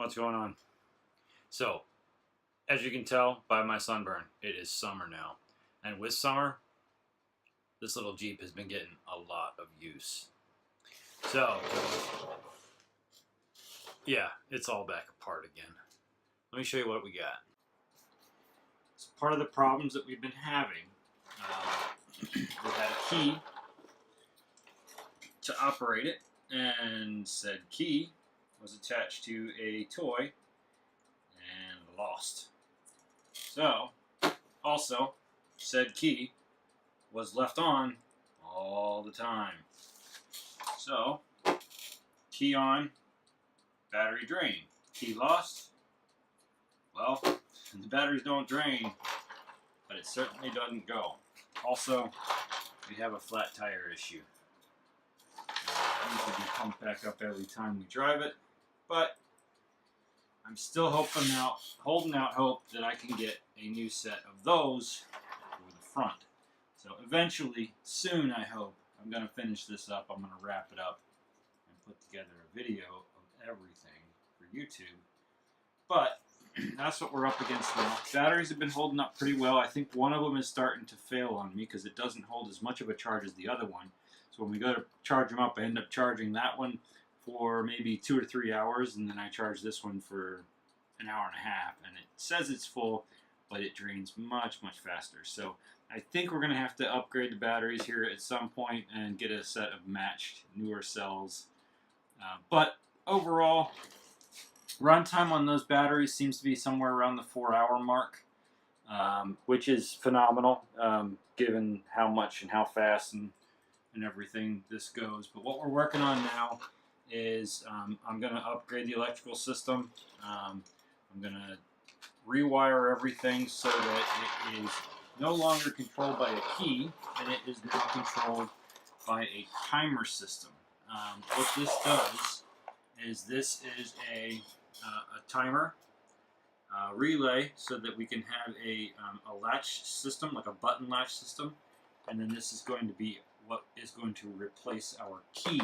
What's going on? So, as you can tell by my sunburn, it is summer now. And with summer, this little Jeep has been getting a lot of use. So, yeah, it's all back apart again. Let me show you what we got. So part of the problems that we've been having, we had a key to operate it, and said key was attached to a toy and lost. So, also, said key was left on all the time. So, key on, battery drain. Key lost. Well, the batteries don't drain, but it certainly doesn't go. Also, we have a flat tire issue. It needs to be pumped back up every time we drive it, but I'm still holding out hope that I can get a new set of those for the front. So eventually, soon I hope, I'm going to finish this up. I'm going to wrap it up and put together a video of everything for YouTube. But that's what we're up against now. Batteries have been holding up pretty well. I think one of them is starting to fail on me because it doesn't hold as much of a charge as the other one. So when we go to charge them up, I end up charging that one for maybe 2 or 3 hours, and then I charge this one for an hour and a half. And it says it's full, but it drains much, much faster. So I think we're going to have to upgrade the batteries here at some point and get a set of matched newer cells. But overall, runtime on those batteries seems to be somewhere around the 4-hour mark, which is phenomenal given how much and how fast and everything this goes. But what we're working on now is I'm going to upgrade the electrical system. I'm going to rewire everything so that it is no longer controlled by a key, and it is now controlled by a timer system. What this does is this is a timer relay so that we can have a latch system, like a button latch system, and then this is going to be what is going to replace our key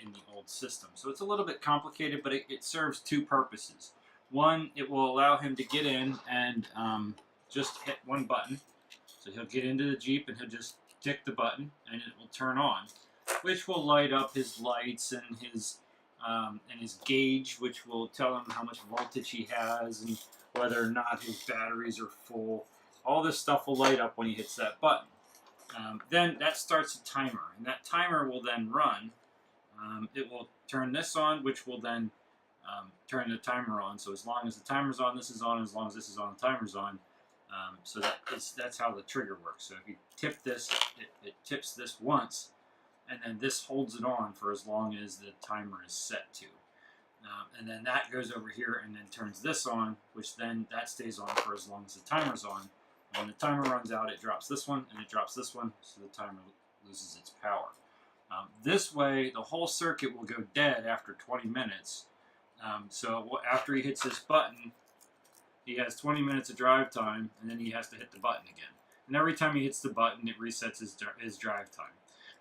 in the old system. So it's a little bit complicated, but it serves two purposes. One, it will allow him to get in and just hit one button. So he'll get into the Jeep and he'll just tick the button and it will turn on, which will light up his lights and his gauge, which will tell him how much voltage he has and whether or not his batteries are full. All this stuff will light up when he hits that button. Then that starts a timer, and that timer will then run. It will turn this on, which will then turn the timer on. So as long as the timer's on, this is on. As long as this is on, the timer's on. So that's how the trigger works. So if you tip this, it tips this once, and then this holds it on for as long as the timer is set to. And then that goes over here and then turns this on, which then that stays on for as long as the timer's on. When the timer runs out, it drops this one, and it drops this one, so the timer loses its power. This way, the whole circuit will go dead after 20 minutes. So after he hits this button, he has 20 minutes of drive time, and then he has to hit the button again. And every time he hits the button, it resets his drive time.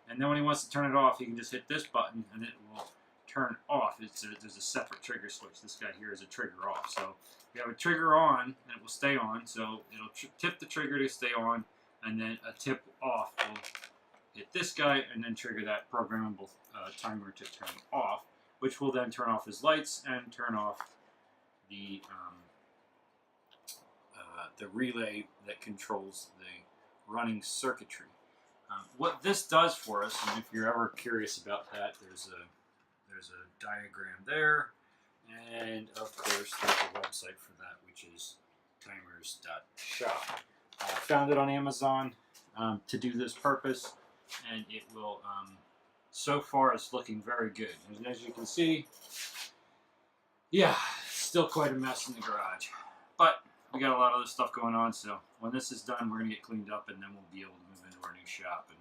And then when he wants to turn it off, he can just hit this button, and it will turn off. There's a separate trigger switch. This guy here is a trigger off. So you have a trigger on, and it will stay on. So it'll tip the trigger to stay on, and then a tip off will hit this guy, and then trigger that programmable timer to turn off, which will then turn off his lights and turn off the relay that controls the running circuitry. What this does for us, and if you're ever curious about that, there's a diagram there, and of course there's a website for that, which is timers.shop. I found it on Amazon to do this purpose, and it will, so far it's looking very good. And as you can see, yeah, still quite a mess in the garage. But we got a lot of other stuff going on, so when this is done, we're going to get cleaned up, and then we'll be able to move into our new shop and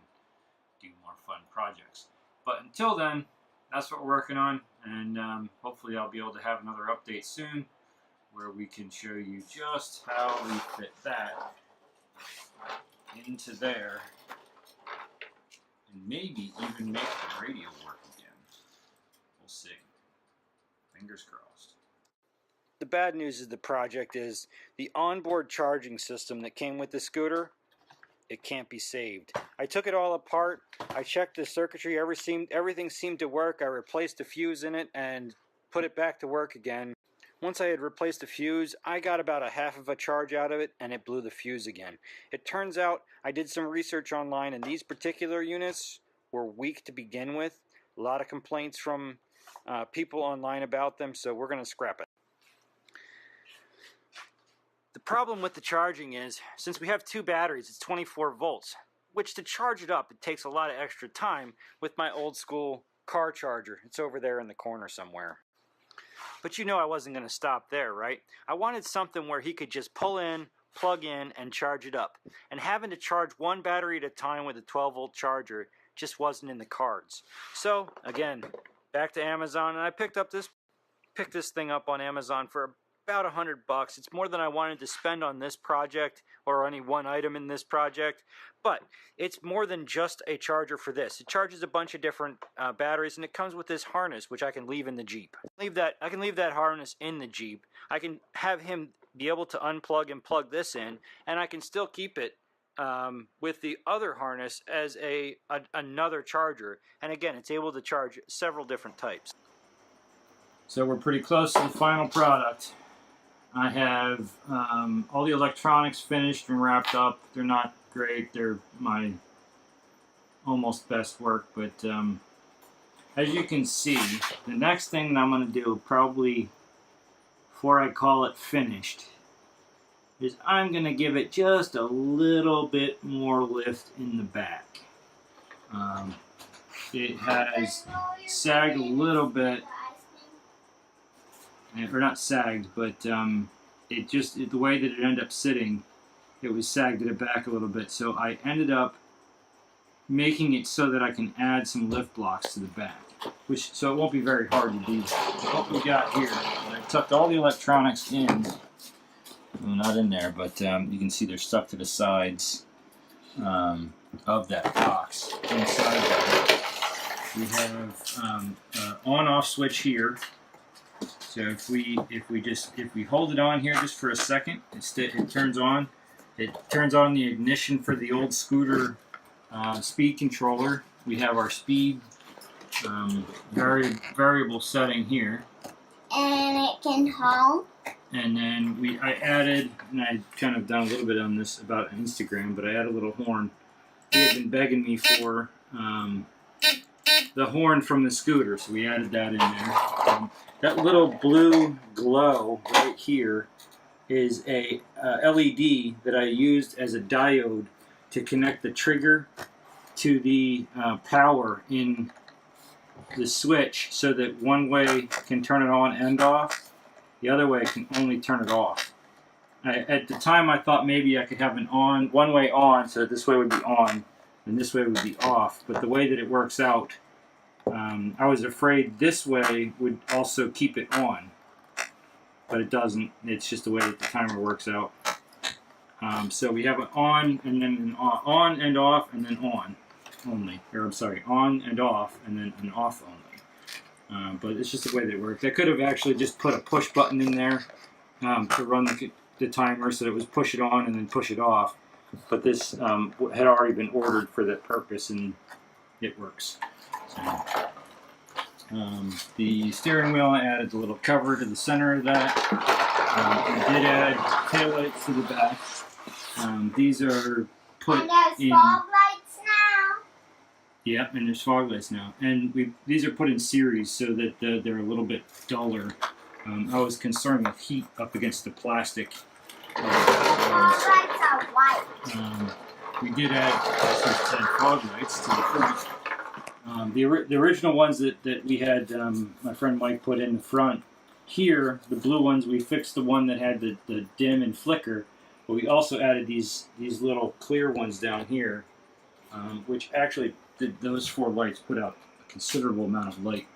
do more fun projects. But until then, that's what we're working on, and hopefully I'll be able to have another update soon where we can show you just how we fit that into there and maybe even make the radio work again. We'll see. Fingers crossed. The bad news of the project is the onboard charging system that came with the scooter, it can't be saved. I took it all apart. I checked the circuitry. Everything seemed to work. I replaced the fuse in it and put it back to work again. Once I had replaced the fuse, I got about a half of a charge out of it, and it blew the fuse again. It turns out I did some research online, and these particular units were weak to begin with. A lot of complaints from people online about them, so we're going to scrap it. The problem with the charging is, since we have two batteries, it's 24 volts, which to charge it up, it takes a lot of extra time with my old school car charger. It's over there in the corner somewhere. But you know I wasn't going to stop there, right? I wanted something where he could just pull in, plug in, and charge it up. And having to charge one battery at a time with a 12-volt charger just wasn't in the cards. So, again, back to Amazon, and I picked this thing up on Amazon for about $100. It's more than I wanted to spend on this project or any one item in this project, but it's more than just a charger for this. It charges a bunch of different batteries, and it comes with this harness, which I can leave in the Jeep. I can leave that harness in the Jeep. I can have him be able to unplug and plug this in, and I can still keep it with the other harness as another charger. And again, it's able to charge several different types. So we're pretty close to the final product. I have all the electronics finished and wrapped up. They're not great. They're my almost best work. But as you can see, the next thing that I'm going to do, probably before I call it finished, is I'm going to give it just a little bit more lift in the back. It has sagged a little bit. Or not sagged, but the way that it ended up sitting, it was sagged at the back a little bit. So I ended up making it so that I can add some lift blocks to the back, so it won't be very hard to do that. What we got here, I tucked all the electronics in. Well, not in there, but you can see they're stuck to the sides of that box. Inside of it, we have an on-off switch here. So if we hold it on here just for a second, it turns on. It turns on the ignition for the old scooter speed controller. We have our speed variable setting here. And it can honk. And then I added, and I kind of done a little bit on this about Instagram, but I added a little horn. He had been begging me for the horn from the scooter, so we added that in there. That little blue glow right here is a LED that I used as a diode to connect the trigger to the power in the switch, so that one way can turn it on and off, the other way can only turn it off. At the time I thought maybe I could have an one way on, so this way would be on and this way would be off, but the way that it works out, I was afraid this way would also keep it on, but it doesn't. It's just the way that the timer works out. So we have an on and then an on and off and then on only. Or I'm sorry, on and off and then an off only. But it's just the way that it works. I could have actually just put a push button in there to run the timer, so that it was push it on and then push it off. But this had already been ordered for that purpose, and it works. The steering wheel, I added a little cover to the center of that. I did add taillights to the back. These are put and there's in. fog lights now. Yep, and there's fog lights now. And these are put in series so that they're a little bit duller. I was concerned with heat up against the plastic. Fog lights are white. We did add, as I said, fog lights to the front. The original ones that we had, my friend Mike put in the front. Here, the blue ones, we fixed the one that had the dim and flicker, but we also added these little clear ones down here, which actually, those four lights put out a considerable amount of light.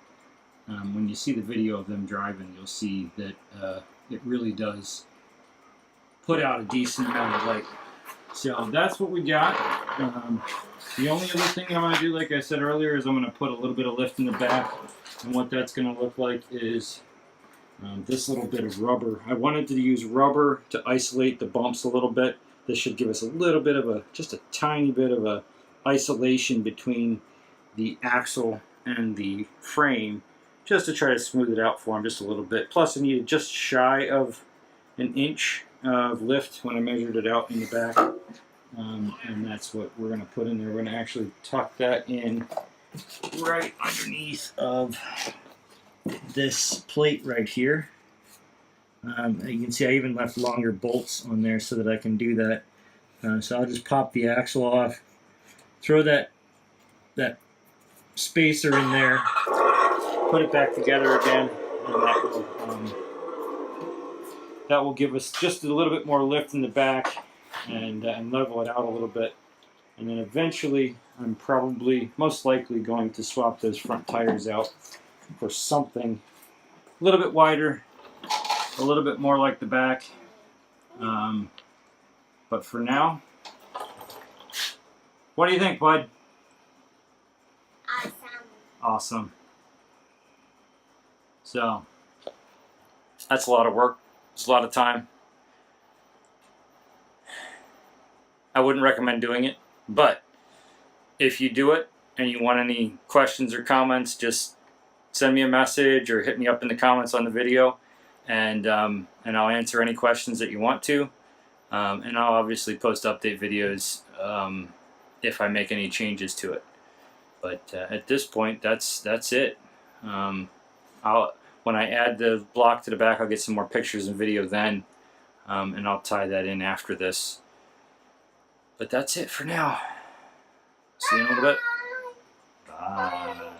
When you see the video of them driving, you'll see that it really does put out a decent amount of light. So that's what we got. The only other thing I'm going to do, like I said earlier, is I'm going to put a little bit of lift in the back. And what that's going to look like is This little bit of rubber. I wanted to use rubber to isolate the bumps a little bit. This should give us a little bit of just a tiny bit of a isolation between the axle and the frame, just to try to smooth it out for him just a little bit. Plus, I needed just shy of an inch of lift when I measured it out in the back, and that's what we're going to put in there. We're going to actually tuck that in right underneath of this plate right here. You can see I even left longer bolts on there so that I can do that. So I'll just pop the axle off, throw that spacer in there, put it back together again, and that will give us just a little bit more lift in the back and level it out a little bit. And then eventually, I'm probably most likely going to swap those front tires out for something a little bit wider, a little bit more like the back. But for now, what do you think, bud? Awesome. So, that's a lot of work. It's a lot of time. I wouldn't recommend doing it, but if you do it and you want any questions or comments, just send me a message or hit me up in the comments on the video, and I'll answer any questions that you want to. And I'll obviously post update videos if I make any changes to it. But at this point, that's it. When I add the block to the back, I'll get some more pictures and video then, and I'll tie that in after this. But that's it for now. See you in a little bit. Bye.